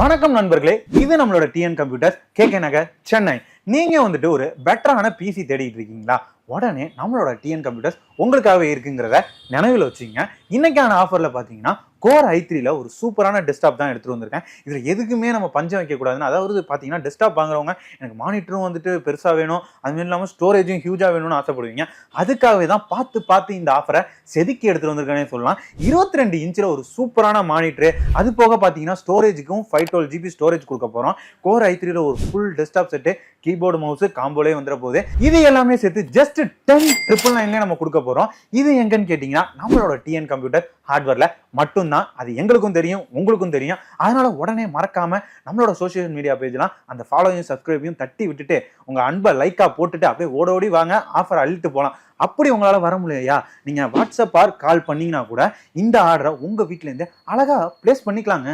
வணக்கம் நண்பர்களே, இது நம்மளோட TN computers KK Nagar Chennai. நீங்க வந்துட்டு ஒரு பெட்டரான பிசி தேடிட்டு இருக்கீங்களா? உடனே நம்மளோட டிஎன் கம்ப்யூட்டர்ஸ் உங்களுக்காகவே இருக்குங்கிறத நினைவில் வச்சுங்க. இன்னைக்கான ஆஃபர்ல பாத்தீங்கன்னா கோர் i3ல ஒரு சூப்பரான டெஸ்க்டாப் தான் எடுத்துட்டு வந்திருக்கேன். இதுல எதுக்குமே நம்ம பஞ்சம் வைக்க கூடாதுன்னு, அதாவது பாத்தீங்கன்னா டெஸ்க்டாப் வாங்குறவங்க எனக்கு மானிட்டரும் வந்துட்டு பெருசா வேணும், அது மாதிரி இல்லாமல் ஸ்டோரேஜும் ஹியூஜா வேணும்னு ஆசைப்படுவீங்க. அதுக்காகவே தான் பார்த்து இந்த ஆஃபரை செதுக்கி எடுத்துட்டு வந்திருக்கேனே சொல்லலாம். 22 இன்ச்சில் ஒரு சூப்பரான மானிட்டர், அது போக பாத்தீங்கன்னா ஸ்டோரேஜுக்கும் 512 GB ஸ்டோரேஜ் கொடுக்க போறோம். கோர் i3ல ஒரு full desktop set, keyboard mouse காம்போலே வந்துட போகுது. இது எல்லாமே சேர்த்து ஜஸ்ட் 10,999 நம்ம கொடுக்க போறோம். இது எங்கன்னு கேட்டீங்கன்னா நம்மளோட டிஎன் கம்ப்யூட்டர் ஹார்ட்வேர்ல மட்டும்தான். அது எங்களுக்கும் தெரியும், உங்களுக்கும் தெரியும். அதனால உடனே மறக்காம நம்மளோட சோசியல் மீடியா பேஜ்லாம் அந்த ஃபாலோவையும் சப்ஸ்கிரைபையும் தட்டி விட்டுட்டு உங்க அன்பை லைக்கா போட்டுட்டு அப்படியே ஓடி வாங்க, ஆஃபர் அள்ளிட்டு போலாம். அப்படி உங்களால வர முடியலையா, நீங்க வாட்ஸ்அப் ஆர் கால் பண்ணீங்கன்னா கூட இந்த ஆர்டரை உங்க வீட்டுல இருந்து அழகா பிளேஸ் பண்ணிக்கலாங்க.